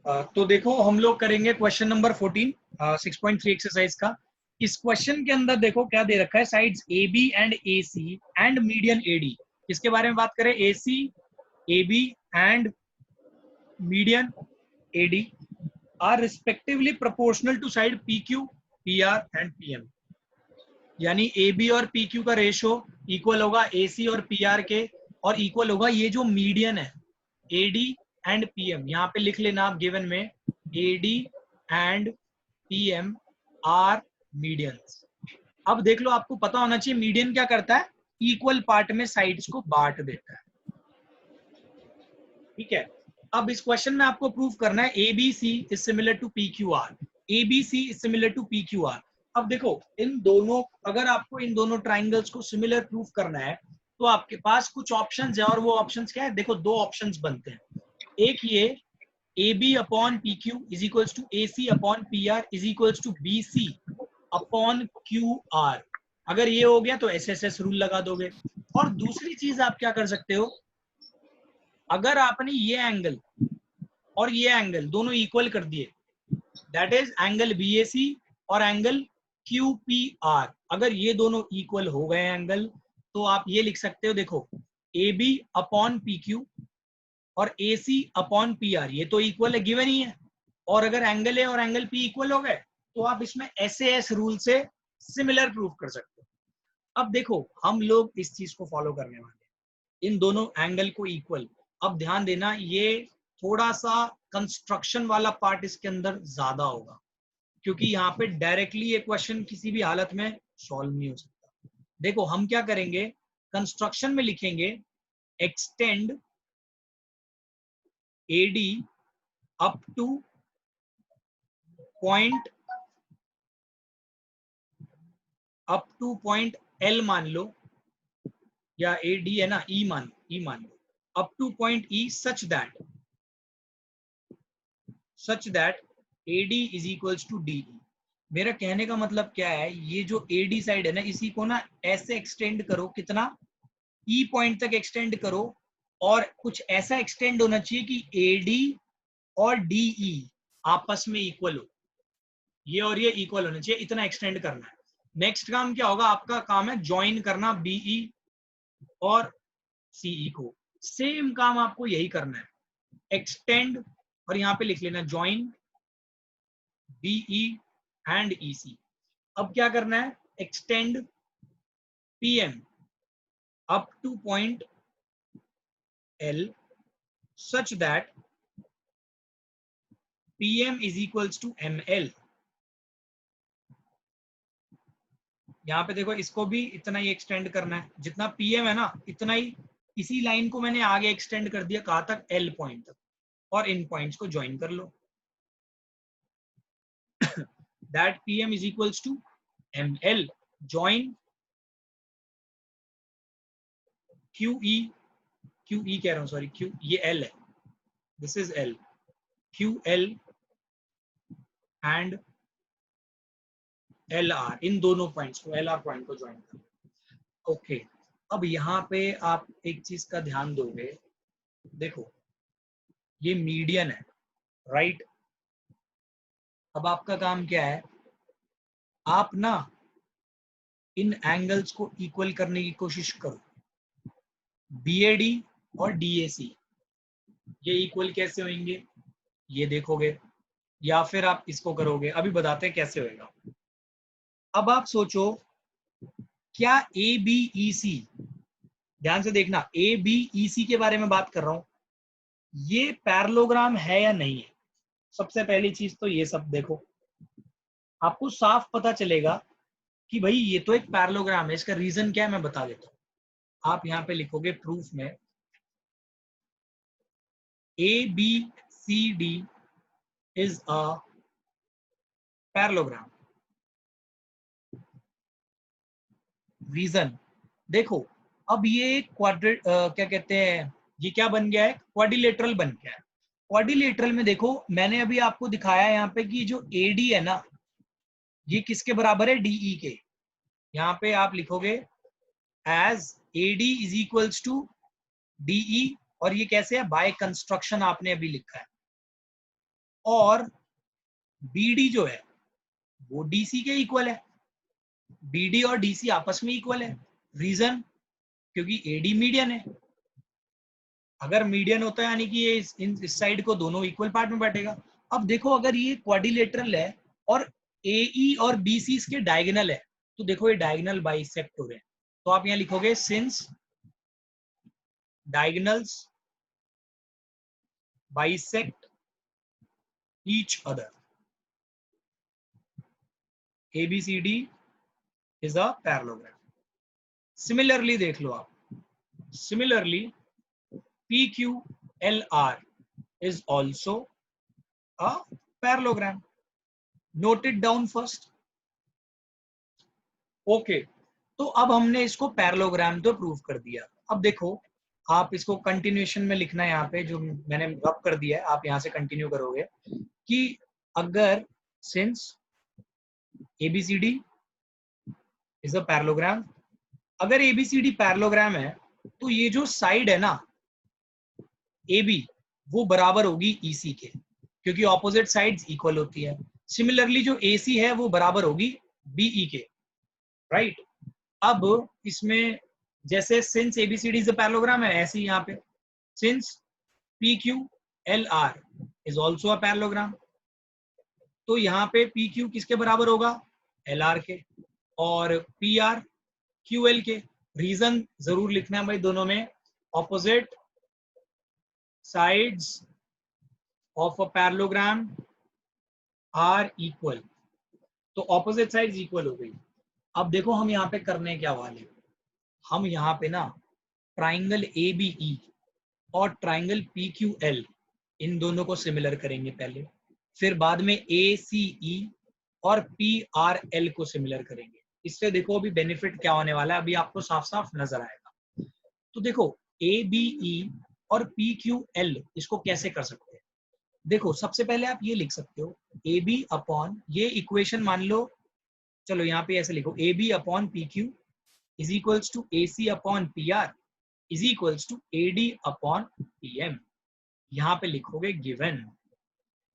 तो देखो हम लोग करेंगे क्वेश्चन नंबर 14 6.3 एक्सरसाइज का। इस क्वेश्चन के अंदर देखो क्या दे रखा है, sides A B and A C and median A D. किसके बारे में बात करें? A C, A B and median A D are respectively proportional to side P Q, P R and P M. यानी ए बी और P Q का ratio equal होगा A सी और पी आर के, और इक्वल होगा ये जो मीडियन है A D and P M. यहाँ पे लिख लेना आप गिवन में, A D and P M are medians. अब देख लो, आपको पता होना चाहिए मीडियन क्या करता है, इक्वल पार्ट में साइड्स को बांट देता है। ठीक है, अब इस क्वेश्चन में आपको प्रूव करना है A B C is similar to P Q R, A B C is similar to P Q R. अब देखो इन दोनों, अगर आपको इन दोनों ट्राइंगल्स को सिमिलर प्रूव करना है तो आपके पास कुछ ऑप्शंस है, और वो ऑप्शंस क्या है? देखो दो ऑप्शंस बनते हैं। एक ये A B upon P Q is equals to A C upon P R is equals to B C upon Q R. अगर ये हो गया तो एस एस एस रूल लगा दोगे। और दूसरी चीज आप क्या कर सकते हो, अगर आपने ये एंगल और ये एंगल दोनों इक्वल कर दिए, दैट इज एंगल बी ए सी और एंगल क्यू पी आर, अगर ये दोनों इक्वल हो गए एंगल, तो आप ये लिख सकते हो, देखो A B upon P Q और A C upon P R, ये तो इक्वल है, गिवन ही है। और अगर एंगल ए और एंगल पी इक्वल हो गए तो आप इसमें एस रूल से सिमिलर प्रूव कर सकते हो। अब देखो हम लोग इस चीज को फॉलो करने वाले हैं, इन दोनों एंगल को इक्वल। अब ध्यान देना, ये थोड़ा सा कंस्ट्रक्शन वाला पार्ट इसके अंदर ज्यादा होगा, क्योंकि यहाँ पे डायरेक्टली ये क्वेश्चन किसी भी हालत में सॉल्व नहीं हो सकता। देखो हम क्या करेंगे, कंस्ट्रक्शन में लिखेंगे extend AD up to point L मान लो, या AD है ना, E मान लो, up to point E such that AD is equals to DE। मेरा कहने का मतलब क्या है, ये जो AD साइड है ना, इसी को ना ऐसे एक्सटेंड करो, कितना, E पॉइंट तक एक्सटेंड करो, और कुछ ऐसा एक्सटेंड होना चाहिए कि AD और DE आपस में इक्वल हो, ये और ये इक्वल होना चाहिए, इतना एक्सटेंड करना है। नेक्स्ट काम क्या होगा, आपका काम है ज्वाइन करना BE और CE को। सेम काम आपको यही करना है, एक्सटेंड, और यहां पे लिख लेना ज्वाइन BE एंड EC। अब क्या करना है, extend PM up to point L such that PM is equals to ML। यहाँ पे देखो इसको भी इतना ही एक्सटेंड करना है, जितना PM है ना इतना ही, इसी लाइन को मैंने आगे एक्सटेंड कर दिया, कहाँ तक, L पॉइंट तक, और इन पॉइंट्स को ज्वाइन कर लो। That PM is equals to ML join QE कह रहा हूँ, सॉरी Q, ये L है, this is L, QL and LR, इन दोनों पॉइंट्स को, LR पॉइंट को ज्वाइन कर लो। ओके, अब यहाँ पे आप एक चीज का ध्यान दोगे, देखो ये मीडियन है, राइट। अब आपका काम क्या है, आप ना इन एंगल्स को इक्वल करने की कोशिश करो, BAD और DAC, ये इक्वल कैसे होंगे ये देखोगे, या फिर आप इसको करोगे, अभी बताते हैं कैसे होएगा। अब आप सोचो, क्या ABEC, ध्यान से देखना, ABEC के बारे में बात कर रहा हूं, ये पैरेललोग्राम है या नहीं है? सबसे पहली चीज तो ये सब देखो, आपको साफ पता चलेगा कि भाई ये तो एक पैरेललोग्राम है। इसका रीजन क्या है मैं बता देता हूं। आप यहां पे लिखोगे प्रूफ में, ABCD is a parallelogram. Reason देखो, अब ये क्या कहते हैं, ये क्या बन गया है, क्वाड्रिलेटरल बन गया है। क्वाड्रिलेटरल में देखो, मैंने अभी आपको दिखाया यहाँ पे कि जो AD है ना, ये किसके बराबर है, DE के। यहाँ पे आप लिखोगे as AD is equals to DE, और ये कैसे है, बाय कंस्ट्रक्शन आपने अभी लिखा है। और BD जो है वो DC के इक्वल है। BD और DC आपस में इक्वल है। रीजन, क्योंकि AD मीडियन है। अगर मीडियन होता है यानी कि ये इस साइड को दोनों इक्वल पार्ट में बांटेगा। अब देखो अगर ये क्वाड्रिलेटरल है और AE और BC इसके डायगोनल है, तो देखो ये डायगोनल बाइसेक्ट हो रहे हैं। तो आप यहाँ लिखोगे since diagonals bisect each other, ABCD is a parallelogram. Similarly देख लो आप, similarly PQLR is also a parallelogram. Note it down first. Okay तो अब हमने इसको पैरेललोग्राम तो प्रूव कर दिया। अब देखो आप इसको कंटिन्यूएशन में लिखना है, यहाँ पे जो मैंने रब कर दिया है आप यहाँ से कंटिन्यू करोगे कि अगर since ABCD is a parallelogram, अगर ABCD पैरेललोग्राम है तो ये जो साइड है ना AB वो बराबर होगी EC के, क्योंकि ऑपोजिट साइड्स इक्वल होती है। सिमिलरली जो AC है वो बराबर होगी BE के, राइट। अब इसमें जैसे since ABCD is a parallelogram है, ऐसे ही यहाँ पे since PQLR is also a parallelogram, तो यहाँ पे PQ किसके बराबर होगा, LR के, और PR QL के। रीजन जरूर लिखना है भाई, दोनों में opposite sides of a parallelogram are equal, तो ऑपोजिट साइड्स इक्वल हो गई। अब देखो हम यहाँ पे करने क्या वाले, हम यहाँ पे ना ट्राइंगल ABE और ट्राइंगल PQL इन दोनों को सिमिलर करेंगे पहले, फिर बाद में ACE और PRL को सिमिलर करेंगे। इससे देखो अभी बेनिफिट क्या होने वाला है, अभी आपको साफ साफ नजर आएगा। तो देखो ABE और PQL इसको कैसे कर सकते हैं, देखो सबसे पहले आप ये लिख सकते हो AB अपॉन, ये इक्वेशन मान लो, चलो यहाँ पे ऐसे लिखो AB upon PQ is equals to AC upon PR is equals to AD upon PM। यहाँ पे लिखोगे गिवन,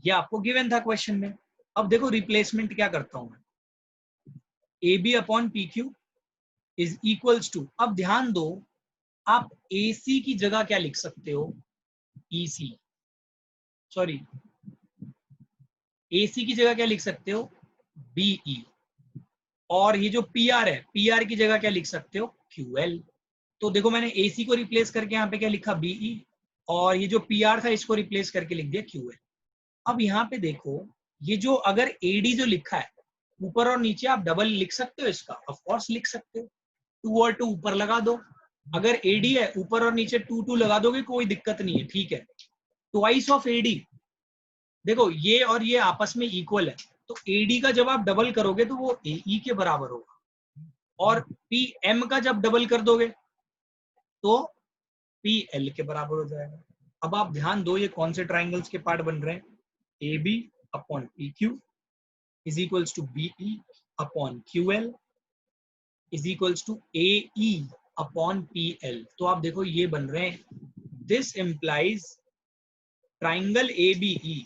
ये आपको गिवन था क्वेश्चन में। अब देखो रिप्लेसमेंट क्या करता हूं मैं, AB upon PQ is equals to, अब ध्यान दो आप AC की जगह क्या लिख सकते हो, EC, सॉरी AC की जगह क्या लिख सकते हो, BE, और ये जो PR है PR की जगह क्या लिख सकते हो, QL। तो देखो मैंने AC को रिप्लेस करके यहाँ पे क्या लिखा, BE, और ये जो PR था इसको रिप्लेस करके लिख दिया QL। अब यहाँ पे देखो ये जो अगर AD जो लिखा है ऊपर और नीचे आप डबल लिख सकते हो इसका, ऑफ कोर्स लिख सकते हो, 2 और 2 ऊपर लगा दो। अगर AD है ऊपर और नीचे 2 2 लगा दोगे कोई दिक्कत नहीं है, ठीक है। ट्वाइस ऑफ AD, देखो ये और ये आपस में इक्वल है, तो AD का जब आप डबल करोगे तो वो AE के बराबर होगा, और PM का जब डबल कर दोगे तो PL के बराबर हो जाएगा। अब आप ध्यान दो ये कौन से ट्राइंगल्स के पार्ट बन रहे हैं, AB upon PQ is equals to BE upon QL is equals to AE upon PL। तो आप देखो ये बन रहे हैं, this implies triangle ABE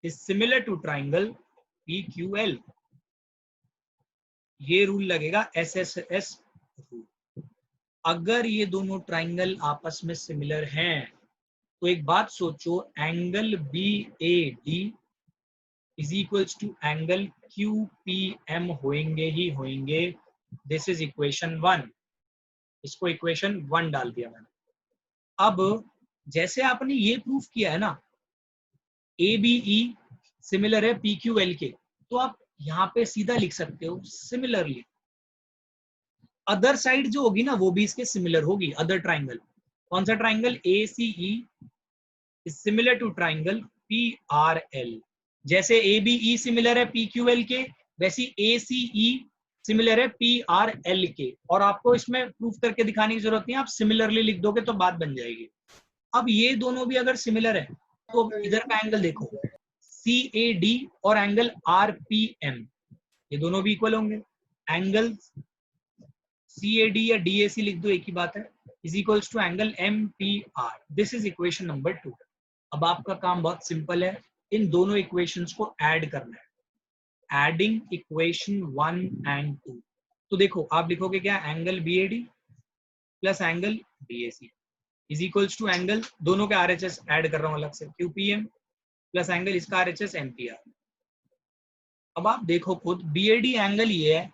is similar to triangle PQL। ये रूल लगेगा SSS रूल। अगर ये दोनों ट्राइंगल आपस में सिमिलर हैं तो एक बात सोचो, angle BAD is equals to angle QPM होंगे ही होंगे। दिस इज इक्वेशन 1, इसको इक्वेशन 1 डाल दिया मैंने। अब जैसे आपने ये प्रूफ किया है ना ABE सिमिलर है PQL के, तो आप यहाँ पे सीधा लिख सकते हो सिमिलरली अदर साइड जो होगी ना वो भी इसके सिमिलर होगी, अदर ट्राइंगल। कौन सा triangle, ACE is similar to triangle PRL। जैसे ABE सिमिलर है PQL के, वैसी ACE सिमिलर है PRL के। और आपको इसमें प्रूफ करके दिखाने की जरूरत नहीं है, आप सिमिलरली लिख दोगे तो बात बन जाएगी। अब ये दोनों भी अगर सिमिलर है तो इधर का एंगल देखो CAD और एंगल RPM, ये दोनों भी इक्वल होंगे। एंगल CAD या DAC लिख दो, एक ही बात है, is equals to angle MPR। This is equation number 2। अब आपका काम बहुत सिंपल है, इन दोनों इक्वेशंस को ऐड करना है, एडिंग इक्वेशन 1 एंड 2। तो देखो आप लिखोगे क्या, angle BAD plus angle BAC is equals to angle, दोनों के RHS ऐड कर रहा हूं अलग से, QPM प्लस एंगल इसका RHS MPR। अब आप देखो खुद, BAD एंगल ये है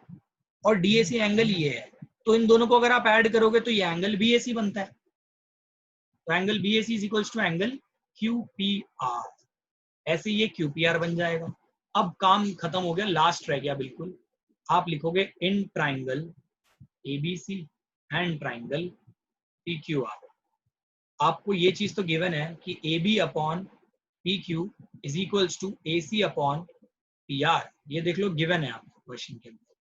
और DAC एंगल ये है, तो इन दोनों को अगर आप ऐड करोगे तो ये एंगल BAC बनता है। तो angle BAC is equals to angle QPR, ऐसे ये QPR बन जाएगा। अब काम खत्म हो गया, लास्ट रह गया बिल्कुल। आप लिखोगे in triangle ABC and triangle PQR। आपको ये चीज तो गिवन है कि AB upon PQ is equals to AC upon PR। ये देख लो गिवन है आपको क्वेश्चन के अंदर,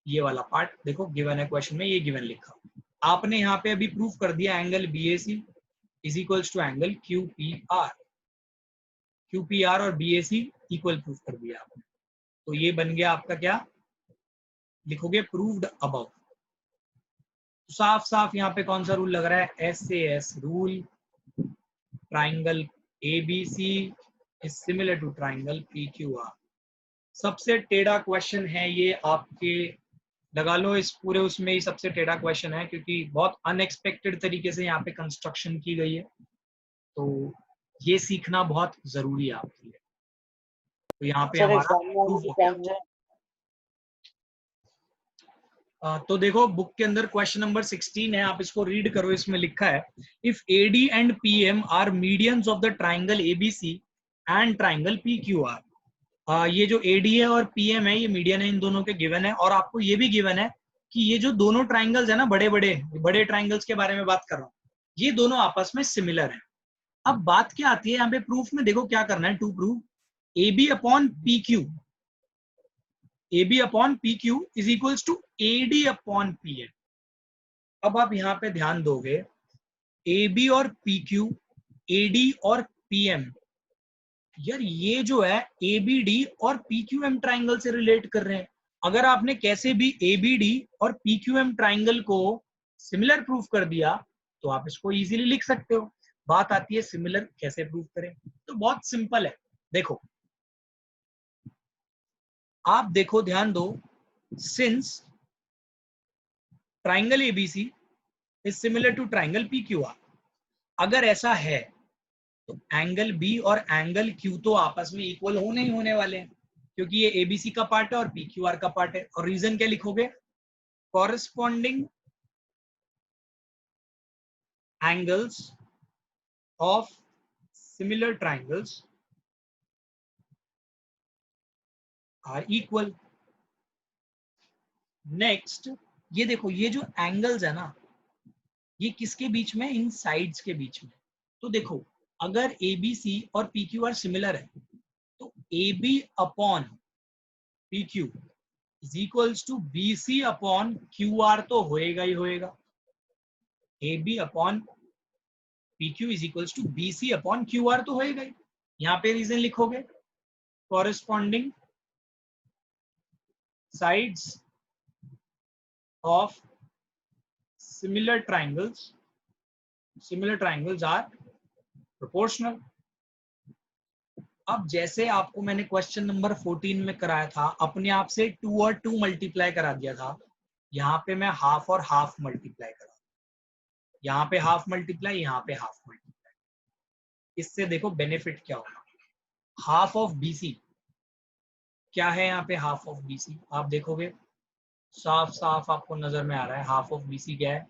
ये वाला पार्ट देखो गिवन है क्वेश्चन में, ये गिवन लिखा। आपने यहाँ पे अभी प्रूफ कर दिया angle BAC is equals to angle QPR, QPR और BAC इक्वल प्रूफ कर दिया आपने। तो ये बन गया आपका क्या, लिखोगे प्रूव्ड अबव। साफ साफ यहाँ पे कौन सा रूल लग रहा है, SAS rule. Triangle ABC is similar to triangle PQR। सबसे टेढ़ा क्वेश्चन है ये आपके, लगा लो इस पूरे उसमें ही सबसे टेढ़ा क्वेश्चन है, क्योंकि बहुत अनएक्सपेक्टेड तरीके से यहाँ पे कंस्ट्रक्शन की गई है, तो ये सीखना बहुत जरूरी है आपके लिए। तो यहाँ पे सर हमारा एग्जाम में प्रूफ आने हो के गया। टाइम में तो देखो बुक के अंदर क्वेश्चन नंबर 16 है, आप इसको रीड करो। इसमें लिखा है if AD and PM are medians of the triangle ABC and triangle PQR। ये जो AD है और PM है ये मीडियन है, इन दोनों के गिवन है। और आपको ये भी गिवन है कि ये जो दोनों ट्राइंगल्स है ना, बड़े बड़े ट्राइंगल्स के बारे में बात कर रहा हूँ, ये दोनों आपस में सिमिलर है। अब बात क्या आती है यहाँ पे प्रूफ में, देखो क्या करना है, to prove AB upon PQ, AB upon PQ is equals to AD upon PM। अब आप यहाँ पे ध्यान दोगे, AB और PQ, AD और PM, यार ये जो है ABD और PQM ट्राइंगल से रिलेट कर रहे हैं। अगर आपने कैसे भी ABD और PQM ट्राइंगल को सिमिलर प्रूफ कर दिया तो आप इसको इजीली लिख सकते हो। बात आती है सिमिलर कैसे प्रूफ करें, तो बहुत सिंपल है। देखो आप देखो ध्यान दो, since triangle ABC is similar to triangle PQR, अगर ऐसा है तो एंगल B और एंगल Q तो आपस में इक्वल होने ही होने वाले हैं, क्योंकि ये ABC का पार्ट है और PQR का पार्ट है। और रीजन क्या लिखोगे, corresponding angles of similar triangles are equal. Next ये देखो, ये जो एंगल्स है ना, ये किसके बीच में, इन साइड्स के बीच में। तो देखो अगर ABC और PQR सिमिलर है तो AB upon PQ is equals to BC upon QR तो होएगा ही होएगा। AB upon PQ is equals to BC upon QR तो होएगा ही। यहाँ पे रीजन लिखोगे, corresponding sides of similar triangles are proportional. अब जैसे आपको मैंने क्वेश्चन नंबर 14 में कराया था, अपने आप से 2 और 2 मल्टीप्लाई करा दिया था, यहाँ पे मैं हाफ और हाफ मल्टीप्लाई करा, यहाँ पे हाफ मल्टीप्लाई, यहाँ पे हाफ मल्टीप्लाई। इससे देखो बेनिफिट क्या होगा, हाफ ऑफ BC क्या है, यहाँ पे हाफ ऑफ BC आप देखोगे साफ साफ आपको नजर में आ रहा है। हाफ ऑफ BC क्या है,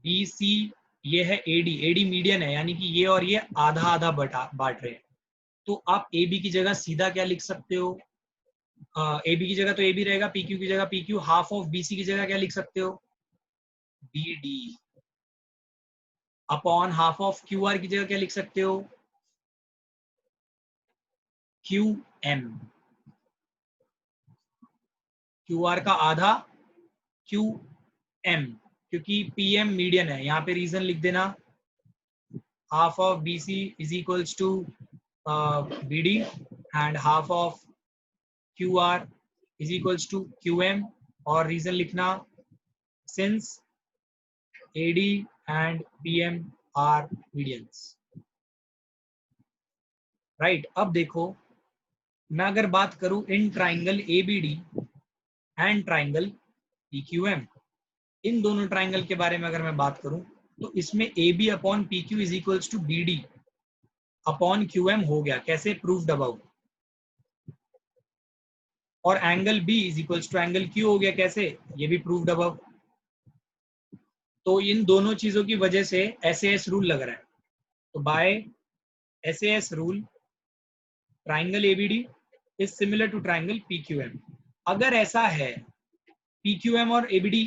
BC ये है AD मीडियन है, यानी कि ये और ये आधा आधा बांट रहे हैं। तो आप AB की जगह सीधा क्या लिख सकते हो, AB की जगह तो AB रहेगा, PQ की जगह PQ, हाफ ऑफ BC की जगह क्या लिख सकते हो, BD upon half of QR की जगह क्या लिख सकते हो, QM, QR का आधा QM, क्योंकि PM मीडियन है। यहाँ पे रीजन लिख देना, half of BC is equals to BD and half of QR is equals to QM। और रीजन लिखना, since AD and PM are medians। Right. अब देखो, मैं अगर बात करूं in triangle ABD and triangle PQM, इन दोनों ट्राइंगल के बारे में अगर मैं बात करूं तो इसमें AB upon PQ is equals to BD upon QM हो गया। कैसे? Proved above. और angle B is equals to angle Q हो गया। कैसे? ये भी प्रूव्ड अबाउ। तो इन दोनों चीजों की वजह से SAS रूल लग रहा है। तो by SAS rule triangle ABD is similar to triangle PQM। अगर ऐसा है PQM और ABD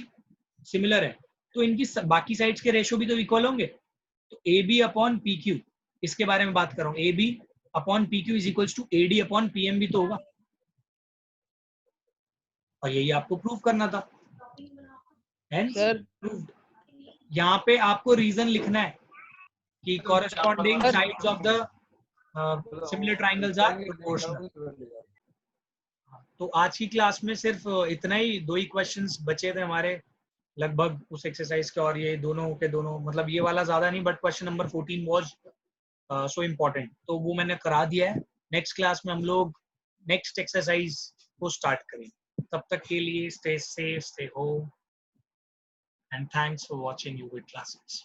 सिमिलर है तो इनकी बाकी साइड्स के रेशो भी तो इक्वल होंगे। तो AB अपॉन PQ, इसके बारे में बात कर रहा हूं, AB upon PQ is equals to AD upon PM भी तो होगा। और यही आपको प्रूव करना था। Hence sir proved. यहाँ पे आपको रीजन लिखना है कि corresponding sides of the similar triangles are proportional. तो आज की क्लास में सिर्फ इतना ही, 2 ही क्वेश्चंस बचे थे हमारे लगभग उस एक्सरसाइज के, और ये दोनों के दोनों, मतलब ये वाला ज्यादा नहीं, but question number 14 was so important, तो वो मैंने करा दिया है। नेक्स्ट क्लास में हम लोग नेक्स्ट एक्सरसाइज को स्टार्ट करेंगे। तब तक के लिए stay safe, stay home, and thanks for watching Uvid classes.